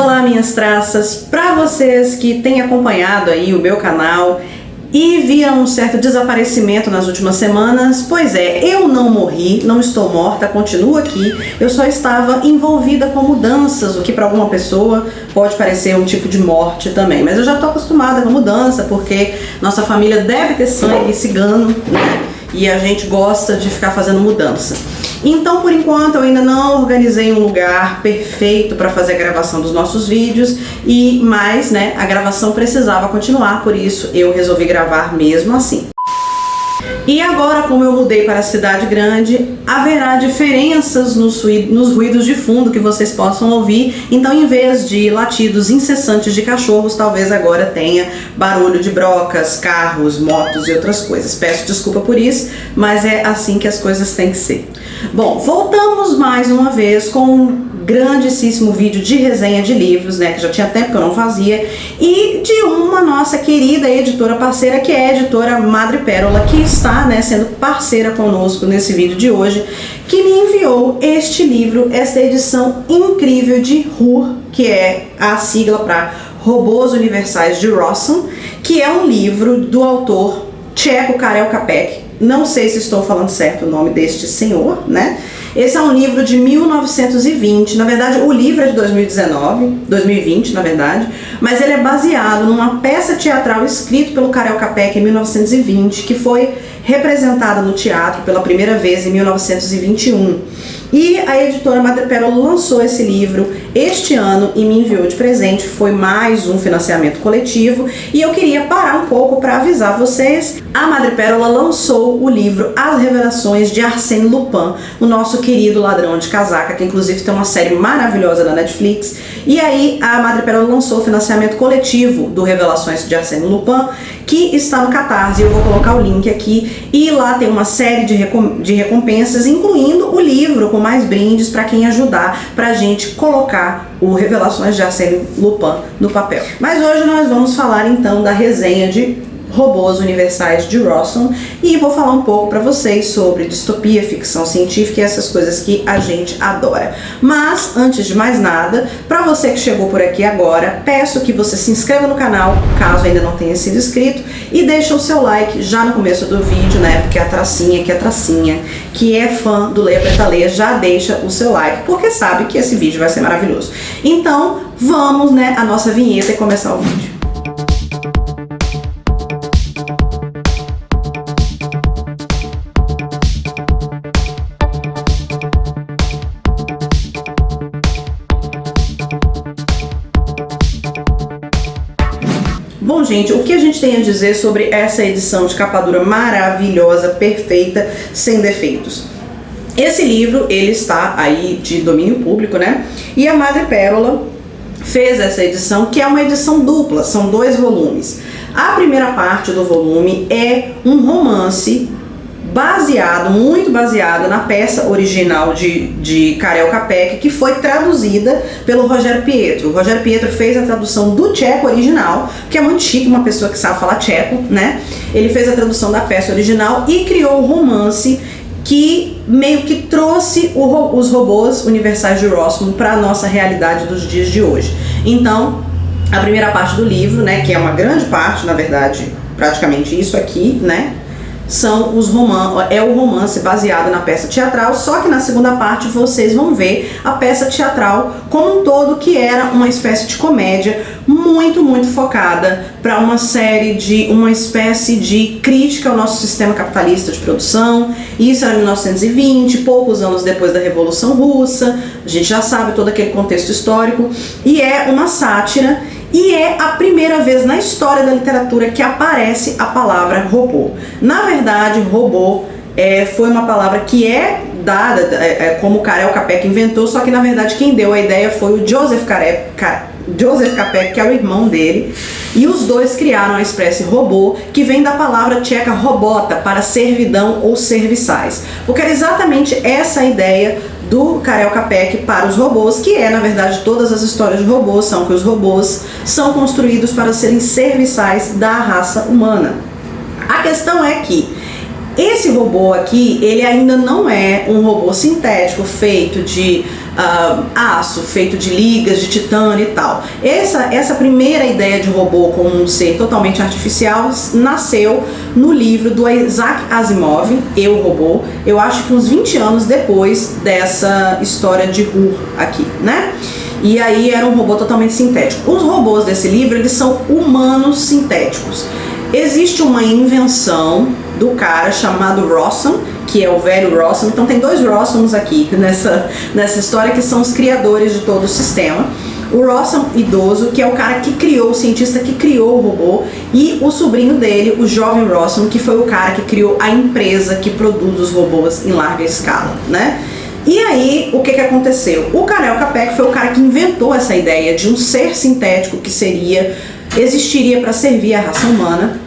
Olá, minhas traças, para vocês que têm acompanhado aí o meu canal e viram um certo desaparecimento nas últimas semanas, pois é, eu não morri, não estou morta, continuo aqui, eu só estava envolvida com mudanças, o que para alguma pessoa pode parecer um tipo de morte também, mas eu já estou acostumada com mudança, porque nossa família deve ter sangue cigano, né? E a gente gosta de ficar fazendo mudança. Então, por enquanto, eu ainda não organizei um lugar perfeito para fazer a gravação dos nossos vídeos, mas, né, a gravação precisava continuar, por isso eu resolvi gravar mesmo assim. E agora, como eu mudei para a cidade grande, haverá diferenças nos ruídos de fundo que vocês possam ouvir. Então, em vez de latidos incessantes de cachorros, talvez agora tenha barulho de brocas, carros, motos e outras coisas. Peço desculpa por isso, mas é assim que as coisas têm que ser. Bom, voltamos mais uma vez com um grandíssimo vídeo de resenha de livros, né, que já tinha tempo que eu não fazia, e de uma nossa querida editora parceira, que é a editora Madrepérola, que está, né, sendo parceira conosco nesse vídeo de hoje, que me enviou este livro, esta edição incrível de RUR, que é a sigla para Robôs Universais de Rossum, que é um livro do autor tcheco Karel Čapek. Não sei se estou falando certo o nome deste senhor, né? Esse é um livro de 1920, na verdade o livro é de 2020, na verdade, mas ele é baseado numa peça teatral escrita pelo Karel Čapek em 1920, que foi representada no teatro pela primeira vez em 1921. E a editora Madrepérola lançou esse livro este ano e me enviou de presente. Foi mais um financiamento coletivo e eu queria parar um pouco para avisar vocês. A Madrepérola lançou o livro As Revelações de Arsène Lupin, o nosso querido ladrão de casaca, que inclusive tem uma série maravilhosa da Netflix. E aí a Madrepérola lançou o financiamento coletivo do Revelações de Arsène Lupin, que está no Catarse. Eu vou colocar o link aqui e lá tem uma série de recompensas, incluindo o livro com mais brindes para quem ajudar pra gente colocar o Revelações de Arsène Lupin no papel. Mas hoje nós vamos falar então da resenha de Robôs Universais de Rossum e vou falar um pouco para vocês sobre distopia, ficção científica e essas coisas que a gente adora. Mas, antes de mais nada, para você que chegou por aqui agora, peço que você se inscreva no canal, caso ainda não tenha sido inscrito, e deixe o seu like já no começo do vídeo, né? Porque a tracinha, que é fã do Leia Preta Leia, já deixa o seu like, porque sabe que esse vídeo vai ser maravilhoso. Então, vamos, né, a nossa vinheta e começar o vídeo. Bom, gente, o que a gente tem a dizer sobre essa edição de capa dura maravilhosa, perfeita, sem defeitos? Esse livro, ele está aí de domínio público, né? E a Madrepérola fez essa edição, que é uma edição dupla, são 2 volumes. A primeira parte do volume é um romance muito baseado na peça original de Karel Čapek, que foi traduzida pelo Rogério Pietro. O Rogério Pietro fez a tradução do tcheco original, que é muito chique, uma pessoa que sabe falar tcheco, né? Ele fez a tradução da peça original e criou o romance que meio que trouxe os robôs universais de Rossum para a nossa realidade dos dias de hoje. Então, a primeira parte do livro, né, que é uma grande parte, na verdade, praticamente isso aqui, né? É o romance baseado na peça teatral, só que na segunda parte vocês vão ver a peça teatral como um todo, que era uma espécie de comédia muito focada para uma espécie de crítica ao nosso sistema capitalista de produção. Isso era em 1920, poucos anos depois da Revolução Russa, a gente já sabe todo aquele contexto histórico, e é uma sátira. E é a primeira vez na história da literatura que aparece a palavra robô. Na verdade, robô foi uma palavra que é dada como o Karel Čapek inventou, só que na verdade quem deu a ideia foi o Joseph Čapek, que é o irmão dele, e os dois criaram a espécie robô, que vem da palavra tcheca robota, para servidão ou serviçais, porque era exatamente essa a ideia do Karel Čapek para os robôs, que na verdade todas as histórias de robôs são que os robôs são construídos para serem serviçais da raça humana. A questão é que Esse robô aqui, ele ainda não é um robô sintético feito de aço, feito de ligas de titânio e tal. Essa primeira ideia de robô como um ser totalmente artificial nasceu no livro do Isaac Asimov, Eu, Robô, eu acho que uns 20 anos depois dessa história de Ur aqui, né? E aí era um robô totalmente sintético. Os robôs desse livro, eles são humanos sintéticos. Existe uma invenção do cara chamado Rossum, que é o velho Rossum. Então tem dois Rossums aqui nessa história, que são os criadores de todo o sistema. O Rossum idoso, que é o cara que criou, o cientista que criou o robô, e o sobrinho dele, o jovem Rossum, que foi o cara que criou a empresa que produz os robôs em larga escala, né? E aí, o que aconteceu? O Karel Capek foi o cara que inventou essa ideia de um ser sintético que existiria para servir a raça humana.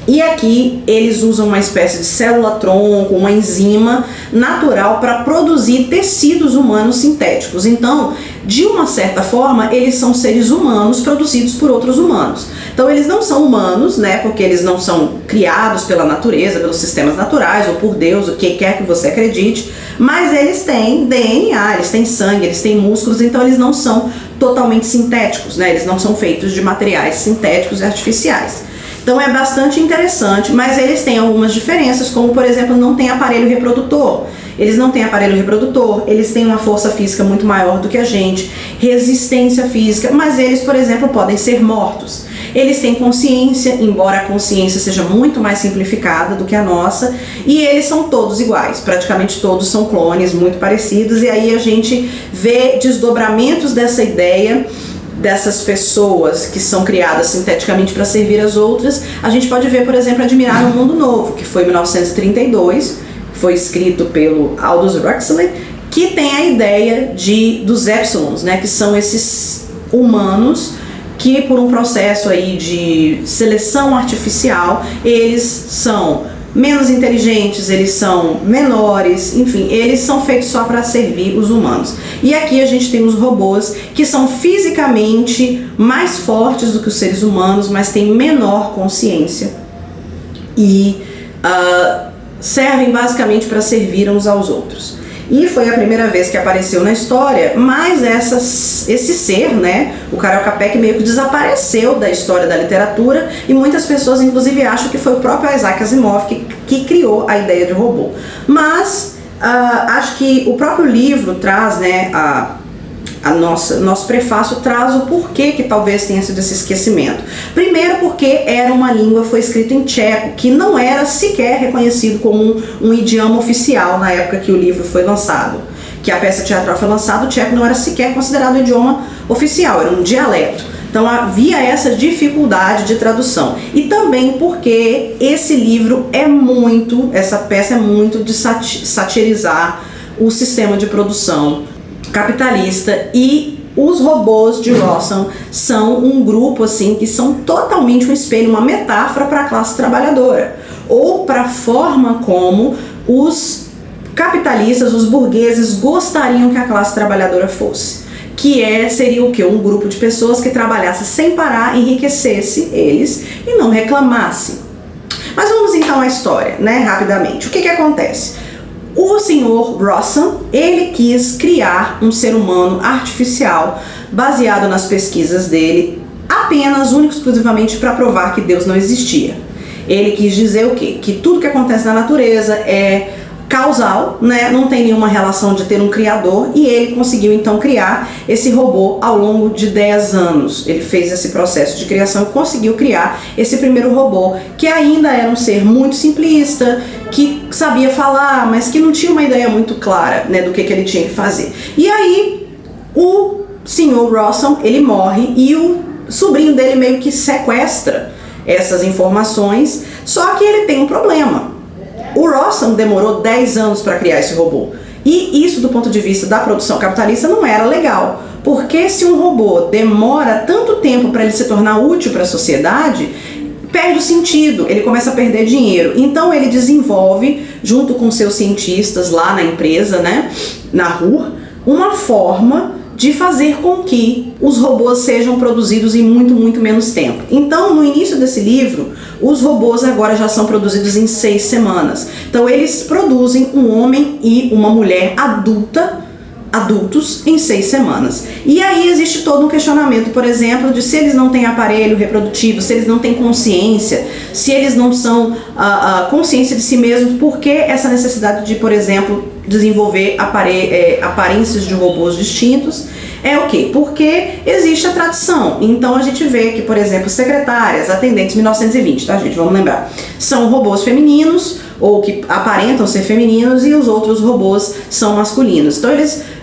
E aqui eles usam uma espécie de célula-tronco, uma enzima natural para produzir tecidos humanos sintéticos. Então, de uma certa forma, eles são seres humanos produzidos por outros humanos. Então, eles não são humanos, né? Porque eles não são criados pela natureza, pelos sistemas naturais ou por Deus, o que quer que você acredite. Mas eles têm DNA, eles têm sangue, eles têm músculos, então eles não são totalmente sintéticos, né? Eles não são feitos de materiais sintéticos e artificiais. Então é bastante interessante, mas eles têm algumas diferenças, como por exemplo, não tem aparelho reprodutor. Eles não têm aparelho reprodutor, eles têm uma força física muito maior do que a gente, resistência física, mas eles, por exemplo, podem ser mortos. Eles têm consciência, embora a consciência seja muito mais simplificada do que a nossa, e eles são todos iguais, praticamente todos são clones muito parecidos, e aí a gente vê desdobramentos dessa ideia dessas pessoas que são criadas sinteticamente para servir as outras. A gente pode ver, por exemplo, Admirar um Mundo Novo, que foi em 1932, foi escrito pelo Aldous Huxley, que tem a ideia dos Epsilons, né, que são esses humanos que, por um processo aí de seleção artificial, eles são menos inteligentes, eles são menores, enfim, eles são feitos só para servir os humanos. E aqui a gente tem os robôs que são fisicamente mais fortes do que os seres humanos, mas têm menor consciência e servem basicamente para servir uns aos outros. E foi a primeira vez que apareceu na história, mas esse ser, né, o Karel Capek, meio que desapareceu da história da literatura, e muitas pessoas inclusive acham que foi o próprio Isaac Asimov que criou a ideia de robô. Mas acho que o próprio livro traz, né, nosso prefácio traz o porquê que talvez tenha sido esse esquecimento. Primeiro porque foi escrito em tcheco, que não era sequer reconhecido como um idioma oficial na época que o livro foi lançado. Que a peça teatral foi lançada, o tcheco não era sequer considerado um idioma oficial, era um dialeto. Então havia essa dificuldade de tradução. E também porque essa peça é muito de satirizar o sistema de produção capitalista, e os robôs de Rossum são um grupo assim que são totalmente um espelho, uma metáfora para a classe trabalhadora, ou para a forma como os capitalistas, os burgueses gostariam que a classe trabalhadora fosse, seria o quê? Um grupo de pessoas que trabalhasse sem parar, enriquecesse eles e não reclamasse. Mas vamos então à história, né, rapidamente. O que acontece? O senhor Rossum, ele quis criar um ser humano artificial baseado nas pesquisas dele, apenas, único e exclusivamente para provar que Deus não existia. Ele quis dizer o quê? Que tudo que acontece na natureza é causal, né? Não tem nenhuma relação de ter um criador, e ele conseguiu então criar esse robô ao longo de 10 anos. Ele fez esse processo de criação e conseguiu criar esse primeiro robô, que ainda era um ser muito simplista, que sabia falar, mas que não tinha uma ideia muito clara, né, do que ele tinha que fazer. E aí o senhor Rossum, ele morre, e o sobrinho dele meio que sequestra essas informações, só que ele tem um problema. O Rossum demorou 10 anos para criar esse robô. E isso, do ponto de vista da produção capitalista, não era legal. Porque se um robô demora tanto tempo para ele se tornar útil para a sociedade, perde o sentido, ele começa a perder dinheiro. Então ele desenvolve, junto com seus cientistas lá na empresa, né, na RUR, uma forma de fazer com que os robôs sejam produzidos em muito menos tempo. Então, no início desse livro, os robôs agora já são produzidos em 6 semanas. Então, eles produzem um homem e uma mulher adultos em 6 semanas. E aí existe todo um questionamento, por exemplo, de se eles não têm aparelho reprodutivo, se eles não têm consciência, se eles não são consciência de si mesmos, por que essa necessidade de, por exemplo, desenvolver aparências de robôs distintos? É o quê? Porque existe a tradição. Então a gente vê que, por exemplo, secretárias, atendentes 1920, tá, gente? Vamos lembrar. São robôs femininos, ou que aparentam ser femininos, e os outros robôs são masculinos. Então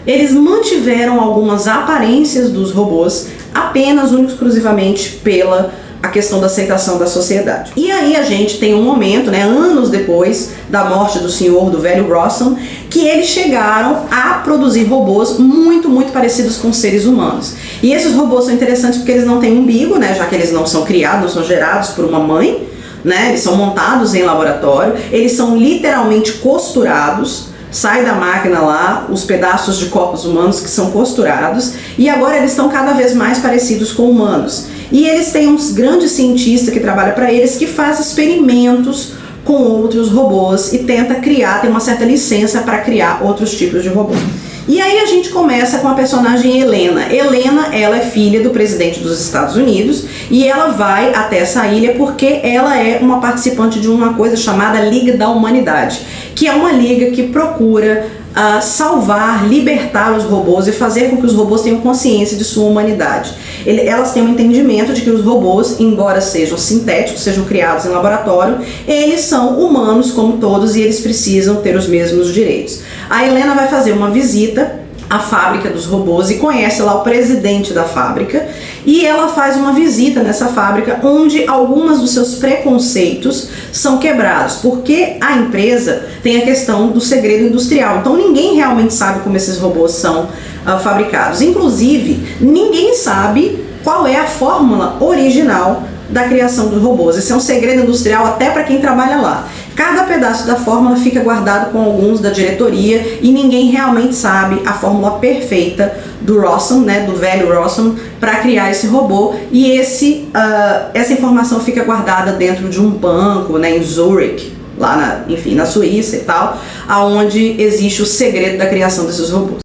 eles mantiveram algumas aparências dos robôs apenas, único e exclusivamente pela a questão da aceitação da sociedade. E aí a gente tem um momento, né, anos depois da morte do senhor, do velho Rossum, que eles chegaram a produzir robôs muito parecidos com seres humanos. E esses robôs são interessantes porque eles não têm umbigo, né, já que eles não são criados, não são gerados por uma mãe, né, eles são montados em laboratório, eles são literalmente costurados. Sai da máquina lá os pedaços de corpos humanos que são costurados, e agora eles estão cada vez mais parecidos com humanos. E eles têm um grande cientista que trabalha para eles, que faz experimentos com outros robôs e tenta criar, tem uma certa licença para criar outros tipos de robô. E aí a gente começa com a personagem Helena. Helena, ela é filha do presidente dos Estados Unidos, e ela vai até essa ilha porque ela é uma participante de uma coisa chamada Liga da Humanidade, que é uma liga que procura salvar, libertar os robôs e fazer com que os robôs tenham consciência de sua humanidade. Elas têm um entendimento de que os robôs, embora sejam sintéticos, sejam criados em laboratório, eles são humanos como todos e eles precisam ter os mesmos direitos. A Helena vai fazer uma visita à fábrica dos robôs e conhece lá o presidente da fábrica, e ela faz uma visita nessa fábrica onde algumas dos seus preconceitos são quebrados, porque a empresa tem a questão do segredo industrial, então ninguém realmente sabe como esses robôs são fabricados. Inclusive, ninguém sabe qual é a fórmula original da criação dos robôs. Esse é um segredo industrial até para quem trabalha lá. Cada pedaço da fórmula fica guardado com alguns da diretoria e ninguém realmente sabe a fórmula perfeita do Rossum, né, do velho Rossum, para criar esse robô. E essa informação fica guardada dentro de um banco, né, em Zurich, lá na Suíça e tal, aonde existe o segredo da criação desses robôs.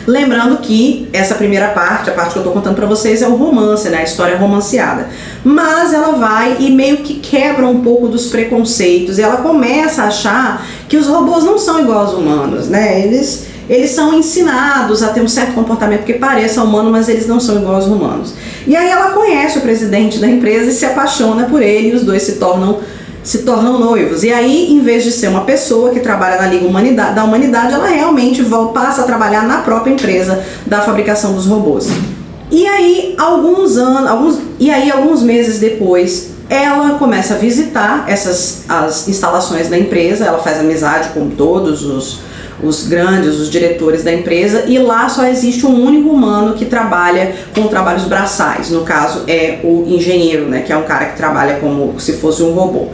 Lembrando que essa primeira parte, a parte que eu tô contando pra vocês, é o romance, né? A história romanceada. Mas ela vai e meio que quebra um pouco dos preconceitos. E ela começa a achar que os robôs não são igual aos humanos, né? Eles são ensinados a ter um certo comportamento que pareça humano, mas eles não são igual aos humanos. E aí ela conhece o presidente da empresa e se apaixona por ele, e os dois se tornam noivos. E aí, em vez de ser uma pessoa que trabalha na Liga da Humanidade, ela realmente passa a trabalhar na própria empresa da fabricação dos robôs. E aí, alguns meses depois, ela começa a visitar as instalações da empresa, ela faz amizade com todos os diretores da empresa, e lá só existe um único humano que trabalha com trabalhos braçais, no caso é o engenheiro, né, que é um cara que trabalha como se fosse um robô.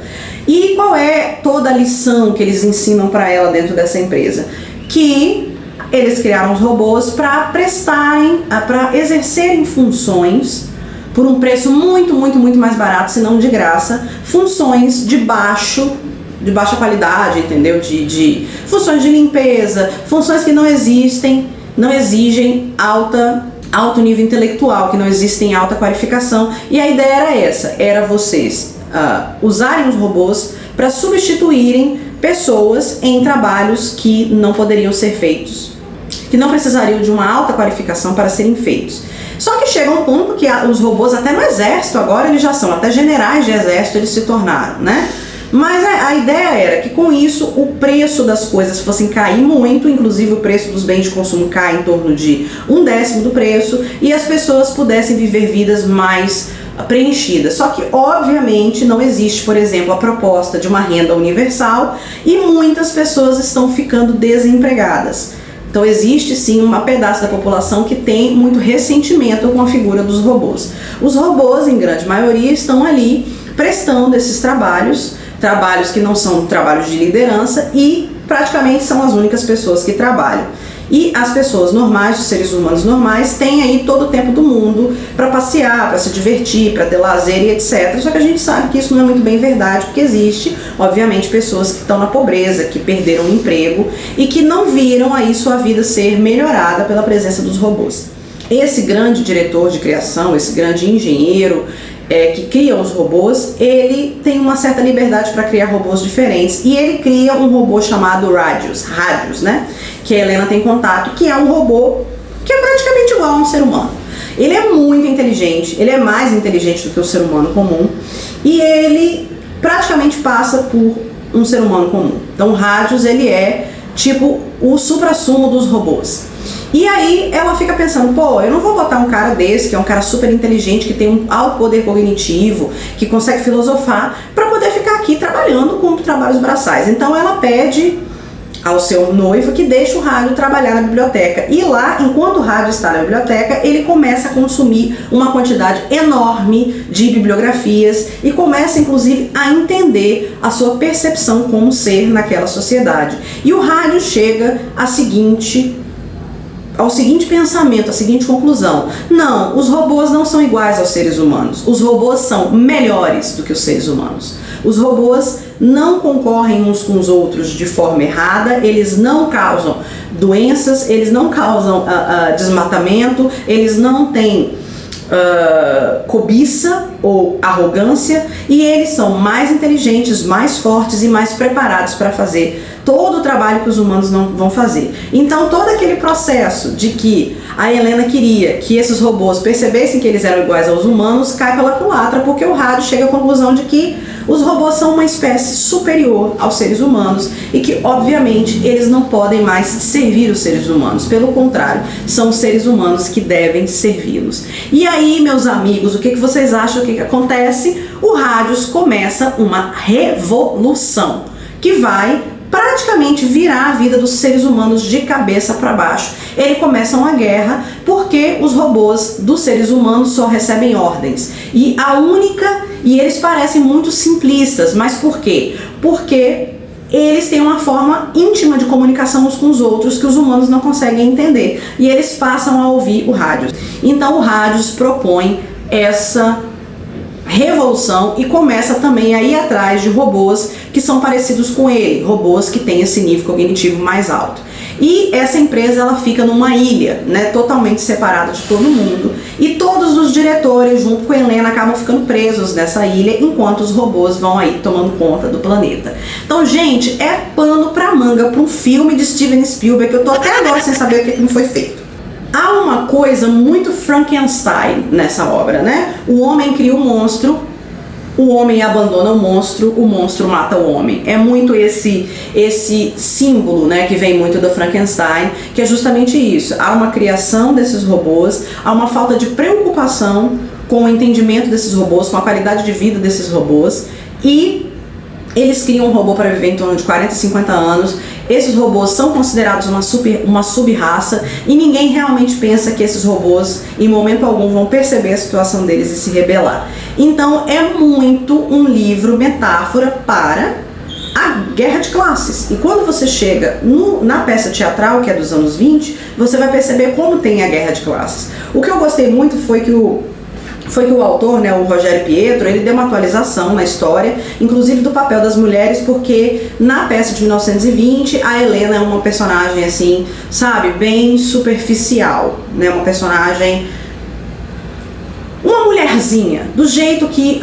E qual é toda a lição que eles ensinam para ela dentro dessa empresa? Que eles criaram os robôs para exercerem funções por um preço muito mais barato, se não de graça, funções de baixa qualidade, entendeu? De funções de limpeza, funções que não exigem alto nível intelectual, que não existem alta qualificação. E a ideia era vocês usarem os robôs para substituírem pessoas em trabalhos que não poderiam ser feitos, que não precisariam de uma alta qualificação para serem feitos. Só que chega um ponto que os robôs, até no exército agora, eles já são, até generais de exército eles se tornaram, né? Mas a ideia era que com isso o preço das coisas fossem cair muito, inclusive o preço dos bens de consumo cai em torno de 1/10 do preço, e as pessoas pudessem viver vidas mais preenchidas. Só que obviamente não existe, por exemplo, a proposta de uma renda universal, e muitas pessoas estão ficando desempregadas. Então existe sim um pedaço da população que tem muito ressentimento com a figura dos robôs. Os robôs, em grande maioria, estão ali prestando esses trabalhos que não são trabalhos de liderança, e praticamente são as únicas pessoas que trabalham. E as pessoas normais, os seres humanos normais, têm aí todo o tempo do mundo para passear, para se divertir, para ter lazer e etc. Só que a gente sabe que isso não é muito bem verdade, porque existe, obviamente, pessoas que estão na pobreza, que perderam o emprego e que não viram aí sua vida ser melhorada pela presença dos robôs. Esse grande diretor de criação, esse grande engenheiro que cria os robôs, ele tem uma certa liberdade para criar robôs diferentes e ele cria um robô chamado Radius, né? Que a Helena tem contato, que é um robô que é praticamente igual a um ser humano. Ele é muito inteligente, ele é mais inteligente do que o ser humano comum e ele praticamente passa por um ser humano comum. Então o Radius, ele é tipo o suprassumo dos robôs. E aí ela fica pensando, pô, eu não vou botar um cara desse, que é um cara super inteligente, que tem um alto poder cognitivo, que consegue filosofar, para poder ficar aqui trabalhando com trabalhos braçais. Então ela pede ao seu noivo que deixe o Rádio trabalhar na biblioteca. E lá, enquanto o Rádio está na biblioteca, ele começa a consumir uma quantidade enorme de bibliografias e começa, inclusive, a entender a sua percepção como ser naquela sociedade. E o Rádio chega ao seguinte pensamento, a seguinte conclusão: não, os robôs não são iguais aos seres humanos, os robôs são melhores do que os seres humanos. Os robôs não concorrem uns com os outros de forma errada, eles não causam doenças, eles não causam desmatamento, eles não têm cobiça ou arrogância, e eles são mais inteligentes, mais fortes e mais preparados para fazer todo o trabalho que os humanos não vão fazer. Então todo aquele processo de que a Helena queria que esses robôs percebessem que eles eram iguais aos humanos cai pela culatra, porque o Rádio chega à conclusão de que os robôs são uma espécie superior aos seres humanos e que, obviamente, eles não podem mais servir os seres humanos. Pelo contrário, são os seres humanos que devem servi-los. E aí, meus amigos, o que vocês acham que acontece? O Rádio começa uma revolução que vai praticamente virar a vida dos seres humanos de cabeça para baixo. Ele começa uma guerra porque os robôs dos seres humanos só recebem ordens. E eles parecem muito simplistas, mas por quê? Porque eles têm uma forma íntima de comunicação uns com os outros que os humanos não conseguem entender. E eles passam a ouvir o Rádio. Então o Rádio propõe essa revolução e começa também a ir atrás de robôs que são parecidos com ele, robôs que têm esse nível cognitivo mais alto. E essa empresa, ela fica numa ilha, né, totalmente separada de todo mundo, e todos os diretores junto com a Helena acabam ficando presos nessa ilha enquanto os robôs vão aí tomando conta do planeta. Então, gente, é pano pra manga para um filme de Steven Spielberg que eu tô até agora sem saber o que não foi feito. Há uma coisa muito Frankenstein nessa obra, né? O homem cria um monstro, o homem abandona o monstro mata o homem. É muito esse símbolo, né, que vem muito do Frankenstein, que é justamente isso. Há uma criação desses robôs, há uma falta de preocupação com o entendimento desses robôs, com a qualidade de vida desses robôs, e eles criam um robô para viver em torno de 40, 50 anos. Esses robôs são considerados uma sub-raça e ninguém realmente pensa que esses robôs, em momento algum, vão perceber a situação deles e se rebelar. Então é muito um livro metáfora para a guerra de classes. E quando você chega na peça teatral, que é dos anos 20, você vai perceber como tem a guerra de classes. O que eu gostei muito foi que o autor, né, o Rogério Pietro, ele deu uma atualização na história, inclusive do papel das mulheres, porque na peça de 1920 a Helena é uma personagem assim, sabe, bem superficial, né, uma personagem, uma mulherzinha, do jeito que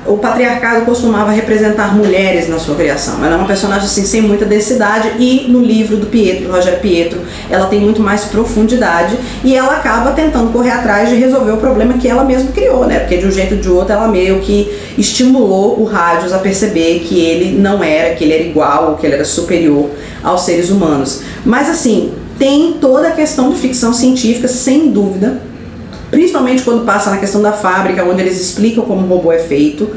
o patriarcado costumava representar mulheres na sua criação. Ela é uma personagem assim, sem muita densidade, e no livro do Rogério Pietro, ela tem muito mais profundidade e ela acaba tentando correr atrás de resolver o problema que ela mesma criou, né? Porque de um jeito ou de outro ela meio que estimulou o Rádio a perceber que ele não era, que ele era igual, que ele era superior aos seres humanos. Mas assim, tem toda a questão de ficção científica, sem dúvida. principalmente quando passa na questão da fábrica, onde eles explicam como o robô é feito.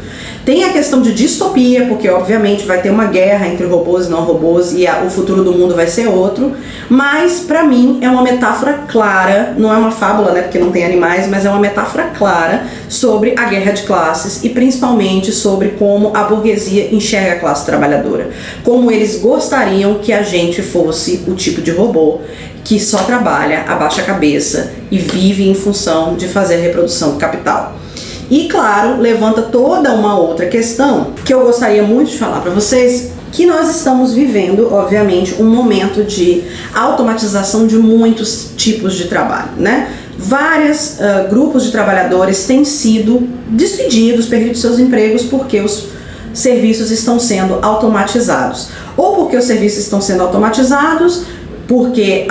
Tem a questão de distopia, porque obviamente vai ter uma guerra entre robôs e não robôs e o futuro do mundo vai ser outro, mas pra mim é uma metáfora clara, não é uma fábula, né, porque não tem animais, mas é uma metáfora clara sobre a guerra de classes e principalmente sobre como a burguesia enxerga a classe trabalhadora, como eles gostariam que a gente fosse o tipo de robô que só trabalha, abaixa a cabeça e vive em função de fazer a reprodução do capital. E claro, levanta toda uma outra questão que eu gostaria muito de falar para vocês, que nós estamos vivendo, obviamente, um momento de automatização de muitos tipos de trabalho, né? Vários grupos de trabalhadores têm sido despedidos, perdido seus empregos porque os serviços estão sendo automatizados. Ou porque os serviços estão sendo automatizados, porque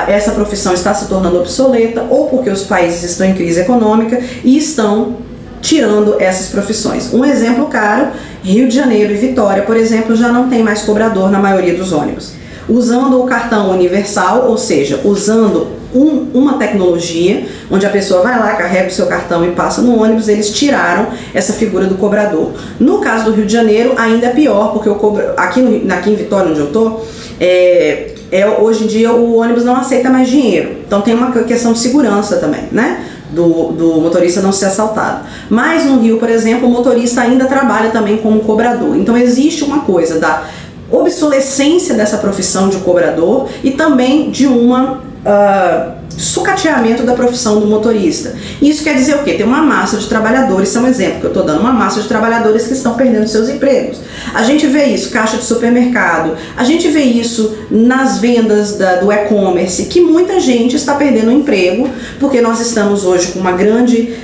essa profissão está se tornando obsoleta, ou porque os países estão em crise econômica e estão tirando essas profissões. Um exemplo claro, Rio de Janeiro e Vitória, por exemplo, já não tem mais cobrador na maioria dos ônibus. Usando o cartão universal, ou seja, usando uma tecnologia, onde a pessoa vai lá, carrega o seu cartão e passa no ônibus, eles tiraram essa figura do cobrador. No caso do Rio de Janeiro, ainda é pior, porque aqui em Vitória, onde eu estou, hoje em dia o ônibus não aceita mais dinheiro. Então tem uma questão de segurança também, né? Do motorista não ser assaltado. Mas no Rio, por exemplo, o motorista ainda trabalha também como cobrador. Então existe uma coisa da obsolescência dessa profissão de cobrador e também de sucateamento da profissão do motorista. Isso quer dizer o quê? Tem uma massa de trabalhadores, isso é um exemplo que eu estou dando, uma massa de trabalhadores que estão perdendo seus empregos. A gente vê isso, caixa de supermercado, a gente vê isso nas vendas do e-commerce, que muita gente está perdendo emprego, porque nós estamos hoje com uma grande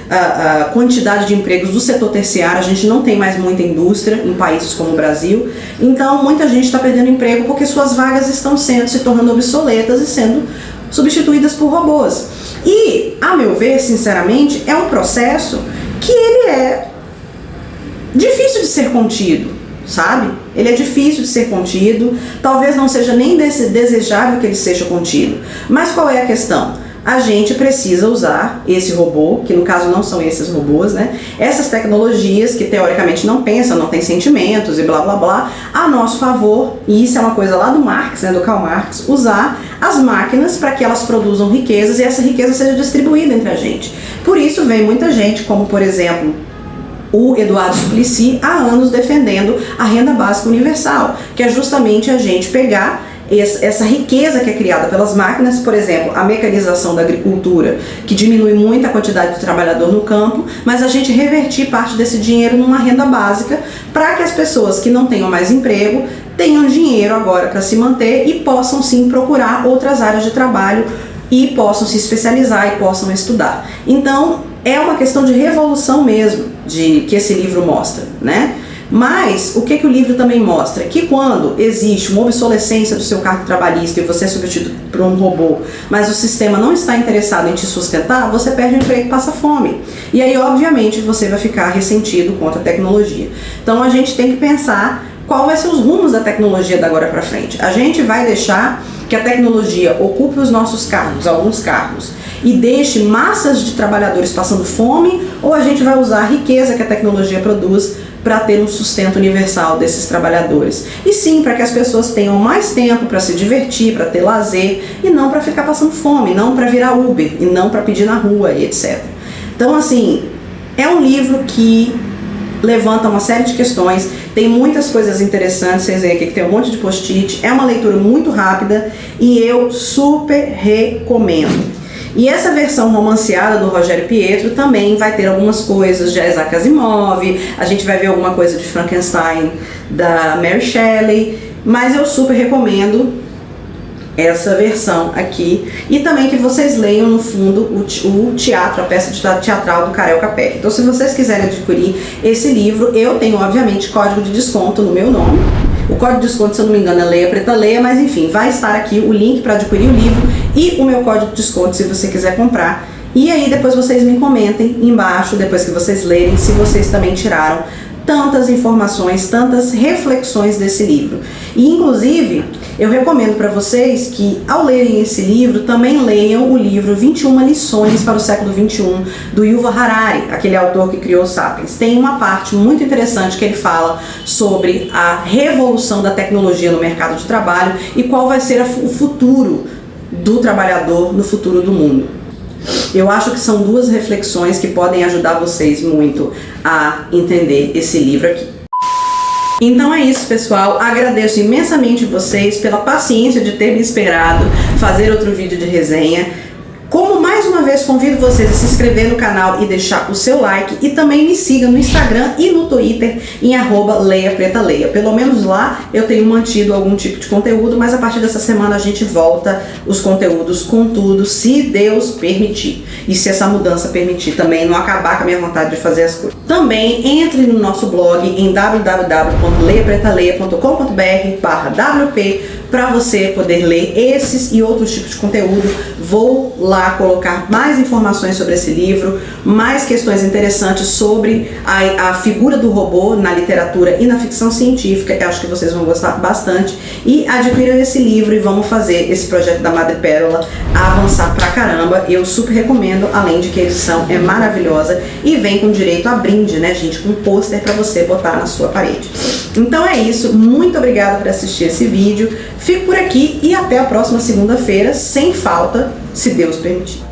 quantidade de empregos do setor terciário, a gente não tem mais muita indústria em países como o Brasil, então muita gente está perdendo emprego porque suas vagas estão se tornando obsoletas e sendo substituídas por robôs. E, a meu ver, sinceramente, é um processo que ele é difícil de ser contido, sabe? Ele é difícil de ser contido, talvez não seja nem desejável que ele seja contido. Mas qual é a questão? A gente precisa usar esse robô, que no caso não são esses robôs, né? Essas tecnologias que teoricamente não pensam, não têm sentimentos e blá blá blá, a nosso favor, e isso é uma coisa lá do Marx, né, do Karl Marx, usar as máquinas para que elas produzam riquezas e essa riqueza seja distribuída entre a gente. Por isso vem muita gente, como por exemplo o Eduardo Suplicy, há anos defendendo a renda básica universal, que é justamente a gente pegar essa riqueza que é criada pelas máquinas, por exemplo, a mecanização da agricultura, que diminui muito a quantidade de trabalhador no campo, mas a gente revertir parte desse dinheiro numa renda básica para que as pessoas que não tenham mais emprego tenham dinheiro agora para se manter e possam sim procurar outras áreas de trabalho e possam se especializar e possam estudar. Então, é uma questão de revolução mesmo que esse livro mostra, né? Mas o que o livro também mostra? Que quando existe uma obsolescência do seu cargo trabalhista e você é substituído por um robô, mas o sistema não está interessado em te sustentar, você perde o emprego e passa fome. E aí, obviamente, você vai ficar ressentido contra a tecnologia. Então, a gente tem que pensar qual vai ser os rumos da tecnologia da agora para frente. A gente vai deixar que a tecnologia ocupe os nossos cargos, alguns cargos, e deixe massas de trabalhadores passando fome, ou a gente vai usar a riqueza que a tecnologia produz para ter um sustento universal desses trabalhadores. E sim, para que as pessoas tenham mais tempo para se divertir, para ter lazer, e não para ficar passando fome, não para virar Uber, e não para pedir na rua, e etc. Então, assim, é um livro que levanta uma série de questões, tem muitas coisas interessantes, vocês veem aqui que tem um monte de post-it, é uma leitura muito rápida e eu super recomendo. E essa versão romanceada do Rogério Pietro também vai ter algumas coisas de Isaac Asimov, a gente vai ver alguma coisa de Frankenstein da Mary Shelley, mas eu super recomendo essa versão aqui, e também que vocês leiam no fundo o teatro, a peça teatral do Karel Capek. Então, se vocês quiserem adquirir esse livro, eu tenho obviamente código de desconto no meu nome. O código de desconto, se eu não me engano, é Leia Preta Leia, mas enfim, vai estar aqui o link para adquirir o livro e o meu código de desconto se você quiser comprar. E aí depois vocês me comentem embaixo, depois que vocês lerem, se vocês também tiraram tantas informações, tantas reflexões desse livro. E inclusive, eu recomendo para vocês que ao lerem esse livro, também leiam o livro 21 lições para o século XXI, do Yuval Harari, aquele autor que criou o Sapiens. Tem uma parte muito interessante que ele fala sobre a revolução da tecnologia no mercado de trabalho e qual vai ser o futuro do trabalhador no futuro do mundo. Eu acho que são duas reflexões que podem ajudar vocês muito a entender esse livro aqui. Então é isso, pessoal. Agradeço imensamente vocês pela paciência de ter me esperado fazer outro vídeo de resenha. Como mais uma vez convido vocês a se inscrever no canal e deixar o seu like, e também me siga no Instagram e no Twitter em @leiaPretaLeia. Pelo menos lá eu tenho mantido algum tipo de conteúdo, mas a partir dessa semana a gente volta os conteúdos com tudo, se Deus permitir. E se essa mudança permitir também, não acabar com a minha vontade de fazer as coisas. Também entre no nosso blog em www.leiapretaleia.com.br/wp para você poder ler esses e outros tipos de conteúdo. Vou lá colocar mais informações sobre esse livro, mais questões interessantes sobre a figura do robô na literatura e na ficção científica. Eu acho que vocês vão gostar bastante. E adquiram esse livro e vamos fazer esse projeto da Madre Pérola avançar pra caramba. Eu super recomendo, além de que a edição é maravilhosa e vem com direito a brinde, né, gente? Com um pôster para você botar na sua parede. Então é isso. Muito obrigada por assistir esse vídeo. Fico por aqui e até a próxima segunda-feira, sem falta, se Deus permitir.